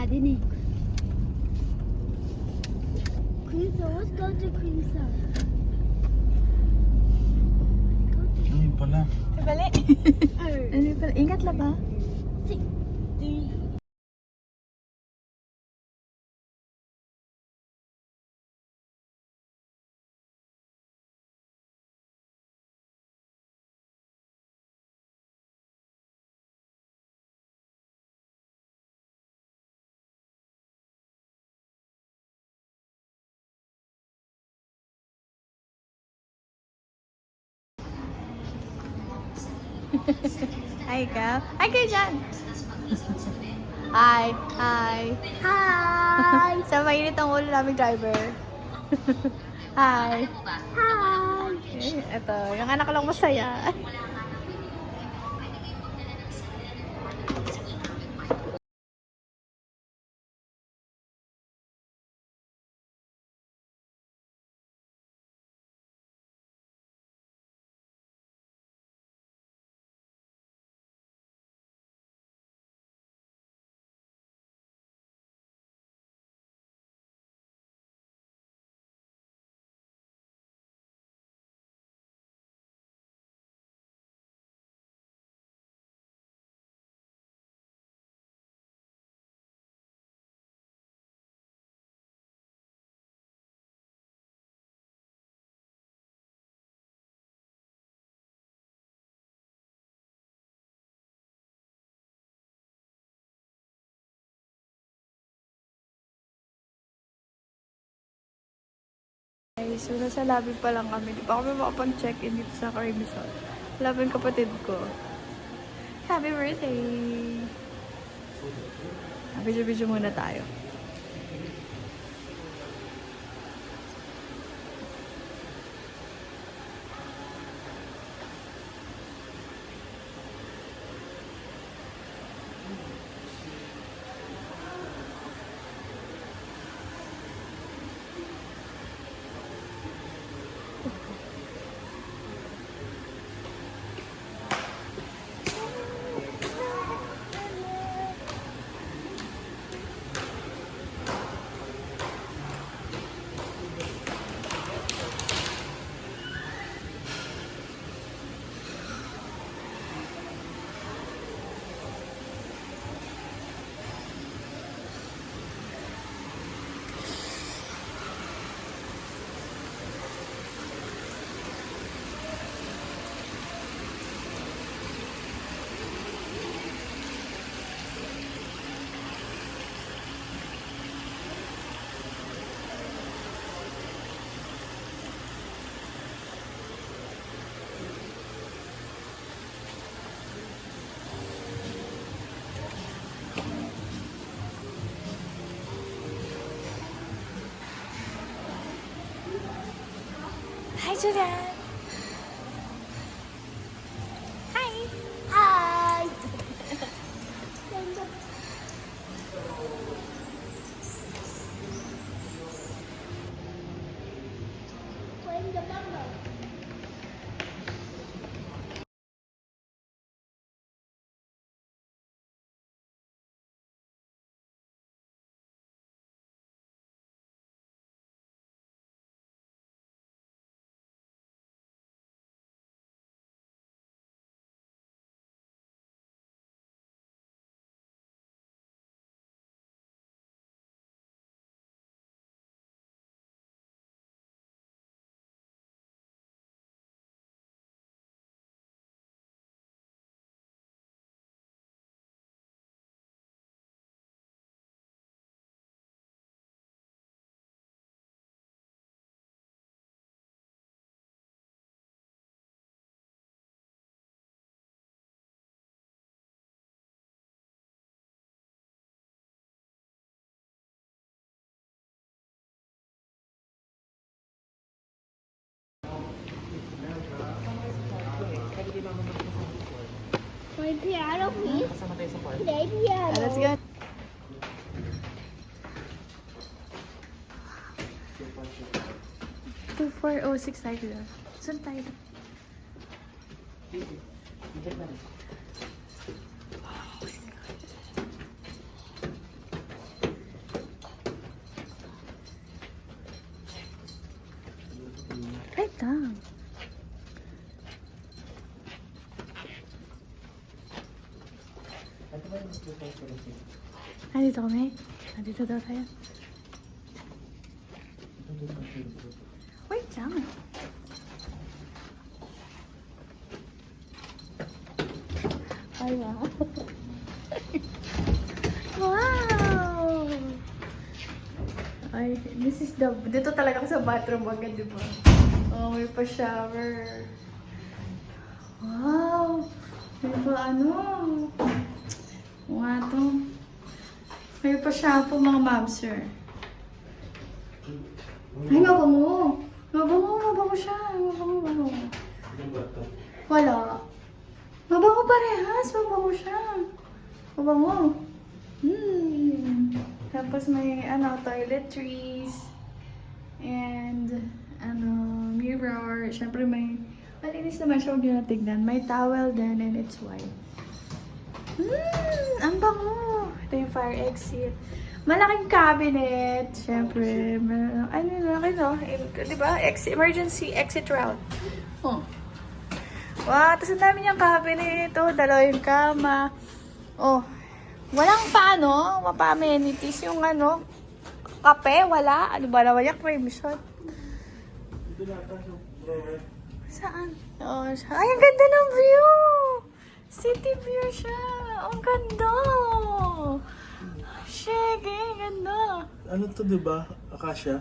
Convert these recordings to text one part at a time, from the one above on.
din eh. Queen's, let's go to Queen's. Ayun pala. Bali. Ano pala? Ingat lang ba? Hi, Ikaw. Hi kayo dyan. Hi. Hi. Hi! Sa mainit ang ulo namin driver. Hi. Hi! Ito, yung anak ko lang masaya. So, nasa lobby pa lang kami. Di pa kami makapag-check-in dito sa Caribbean. Love yung kapatid ko. Happy birthday! Video-video muna tayo. Hi, Julian! Hi! Hi! When the bumble. Play piano, please. Play piano. Let's go. 2406 tayo doon. Saan tayo doon? Nandito kami. Nandito daw tayo. Wait lang. Ay, wow. Wow! Ay, this is the... Dito talaga sa bathroom agad, di ba? Oh, may pa-shower. Wow! May pa ano? Mga to. May pa-shampoo mga mobster. Ay, mabango! Mabango siya. Mabango. Wala. Mabango parehas. Mabango siya. Mabango. Tapos may toiletries. And mirror. Siyempre may malinis naman siya. Huwag nyo na tignan. May towel din and it's white. Ang bango. Ito yung fire exit. Malaking cabinet. Siyempre. Diba? Emergency exit route. Oh. Wow, tapos ang dami niyang cabinet. Oh, dalawa yung kama. Oh. Walang mapa-amenities. Yung kape, wala. Ano ba naman yung cream shot? Saan? Oh, ay, ang ganda ng view! City view siya! Ang ganda! Shege, ganda! Ano to, diba? Akasha?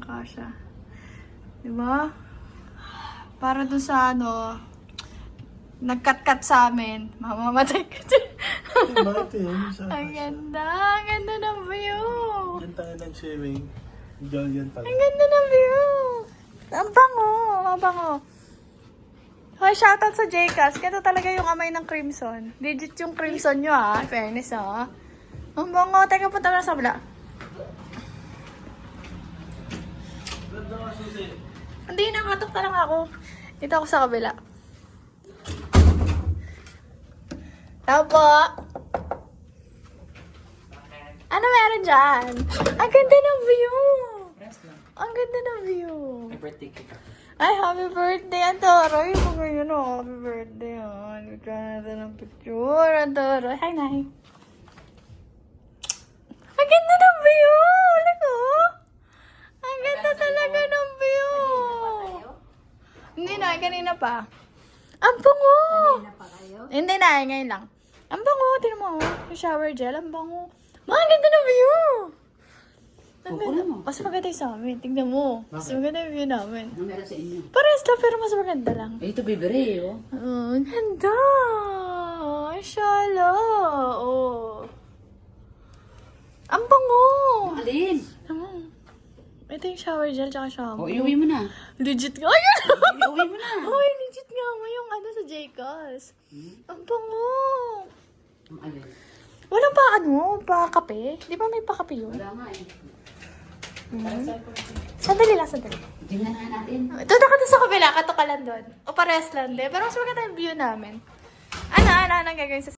Akasha. Diba? Para dun sa nagkat-kat sa amin. Mamamatay ka dyan. Diba ito yun? Sa Ang Akasha. ganda! Ang ganda ng view! Diyan tayo nag-swimming. Diyan pala. Ang ganda ng view! Ang bango! Ang bango! Hoy, shoutout sa Jcas. Ganito talaga yung amay ng Crimson. Legit yung Crimson nyo Fairness Ang bango. Teka, punta na sa kabila. Hindi, nakatok na lang ako. Dito ako sa kabila. Tapo! Ano meron dyan? Ang ganda ng view! Ang ganda ng view! May birthday cake ako. Ay, happy birthday, Antoro. Yung mga yun, happy birthday, Nagkaan natin ng picture, Antoro. Hi, Nay. Ang ganda ng view! Look, Ang ganda talaga ng view! Hindi na, kanina pa. Ang bango! Kanina pa kayo? Hindi na, ngayon lang. Ang bango, tinan mo. Yung shower gel, ang bango. Ang ganda ng view! Ang ganda. Mas maganda yung sa amin. Tingnan mo. Mas maganda yung view namin. Ano meron sa inyo? Parehas lang, pero mas maganda lang. Eh, ito bibire, oh. Ang ganda! Ashala! Oh. Ang bango! Alin? Ito yung shower gel tsaka shampoo. Oh, iuwi mo na. Legit nga. Ayun! Iuwi mo na. Uy, legit nga mo yung sa Jcas. Ang bango! Alin? Walang pa kape? Di ba may pa kape yun? Wala nga eh. Sandali lang, sandali. Tingnan na natin. Ito na ka doon sa kabila, kato ka lang doon. O parehas lang din. Pero mas maganda yung view namin. Ano gagawin sa...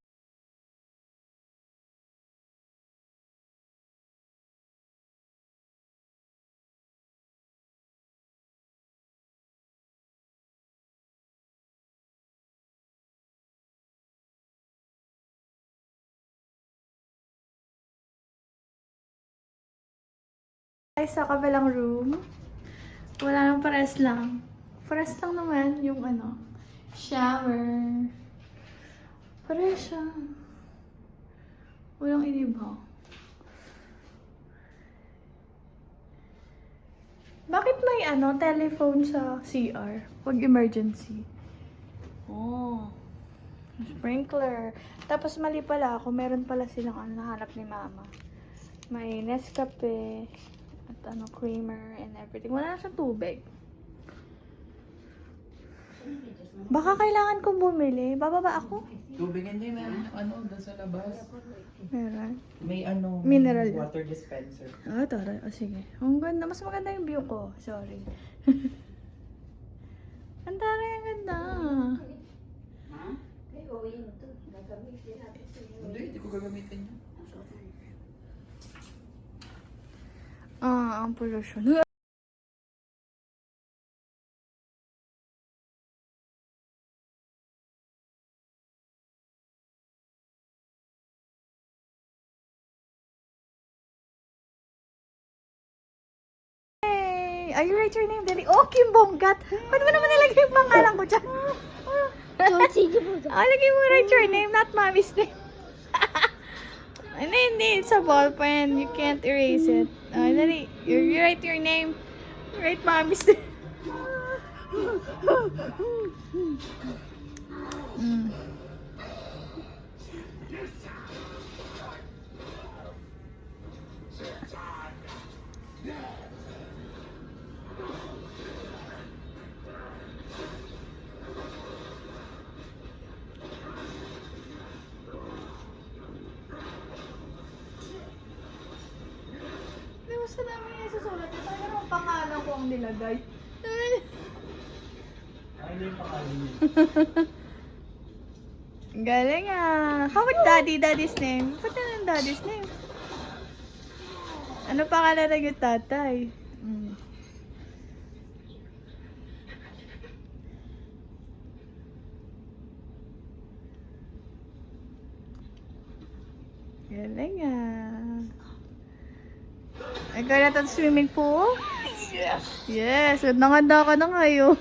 Sa kabilang room. Wala nang pares lang. Pares lang naman yung shower. Pares siya. Walang inibaw. Bakit may telephone sa CR? Pag emergency. Oh. Sprinkler. Tapos mali pala ako. Meron pala silang nahanap ni Mama. May Nescafe. At creamer and everything. Wala na siyang tubig. Baka kailangan kong bumili. Bababa ako. Tubig, hindi, meron doon sa labas. Meron. May Mineral. water dispenser. Tara. Sige. Ang ganda. Mas maganda yung view ko. Sorry. Ang tara, ang ganda. Hindi ko gagamitin yun. Ang pollution. Are you write your name, Dali? Oh, Kim Bonggat. Ba't mo naman nilagay yung pangalan ko dyan? Lagay mo write your name, not mommy's name. Hindi, it's a ball pen. You can't erase it. Dali, you write your name. Write mommy's name. Basta namin yung susulat. Ito yung pangalan ko ang nilagay. Ano yung pangalan niya? Galing ah. How about daddy? Daddy's name? Ba't na yung daddy's name? Ano pangalan na yung tatay? Galing ah. Ikaw na itong swimming pool? Yes! Yes! Nanganda ka na ngayon.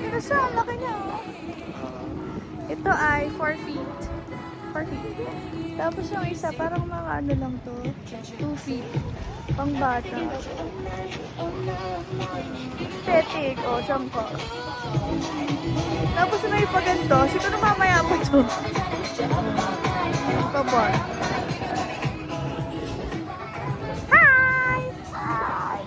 Pero siya, ang laki niya. Oh. Ito ay 4 feet. 4 feet. Tapos yung isa, parang mga ano lang to. 2 feet. Pang bata. Aesthetic. O, sangka. Tapos may paganto. Siguro mamaya pa to. Pabar. Hi! Hi!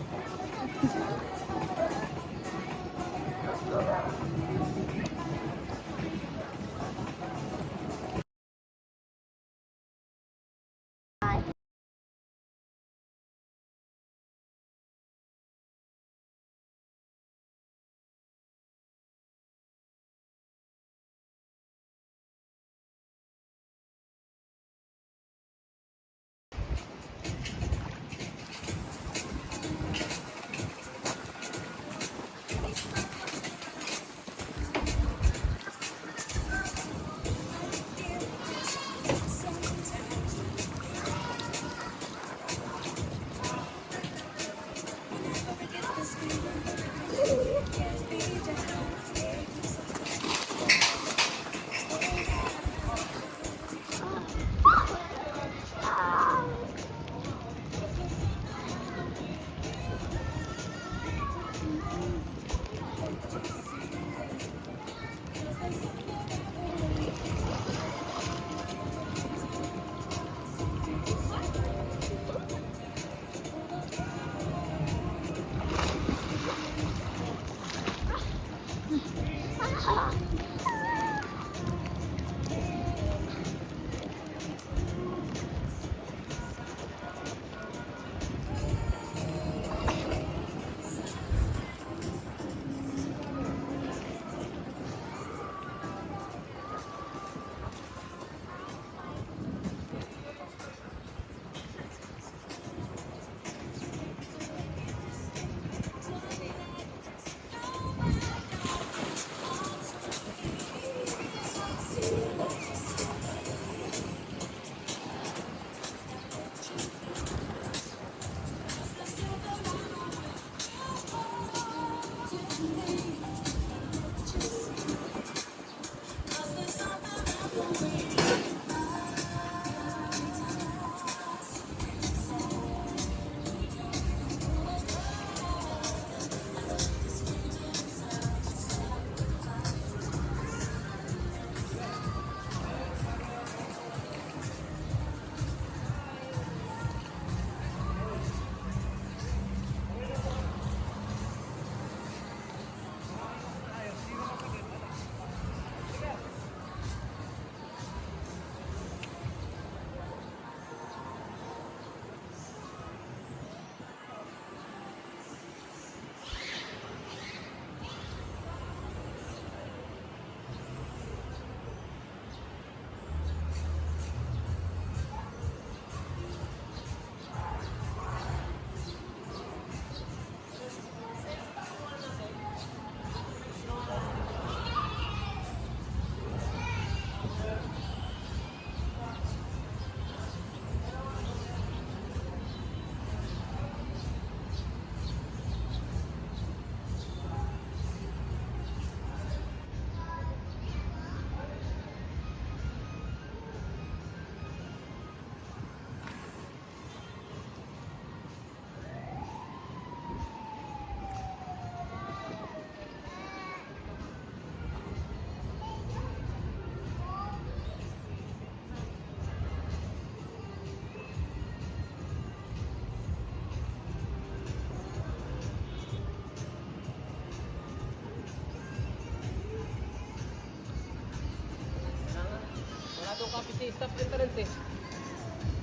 kasi stop entrance eh.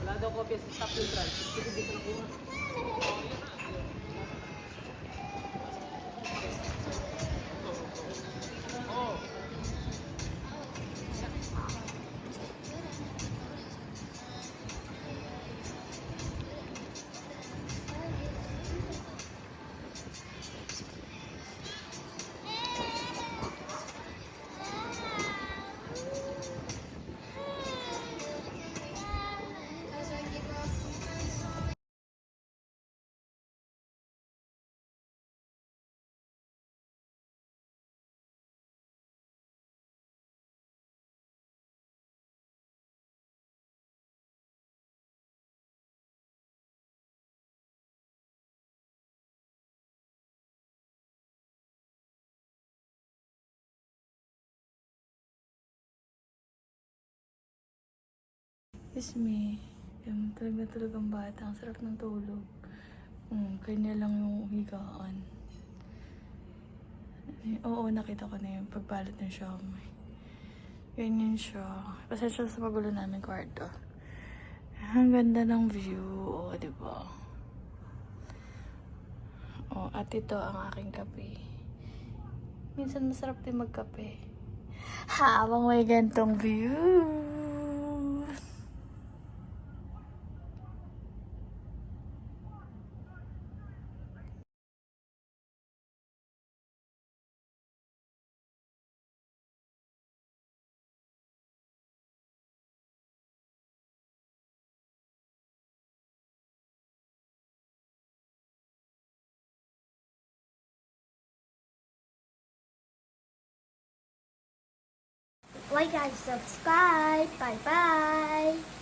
Wala daw kopya sa stop entrance. Kasi di ko nakuha. It's me. Yung tulog na tulog ang bata. Ang sarap ng tulog. Kanya lang yung higaan. Oo, nakita ko na yung pagbalot ng siomay. Ganyan siya. Pasensya sa magulo namin kwarto. Ang ganda ng view. Oo, diba? Oh, at ito ang aking kape. Minsan masarap din magkape. Habang may gantong view. Like, guys, subscribe. Bye-bye.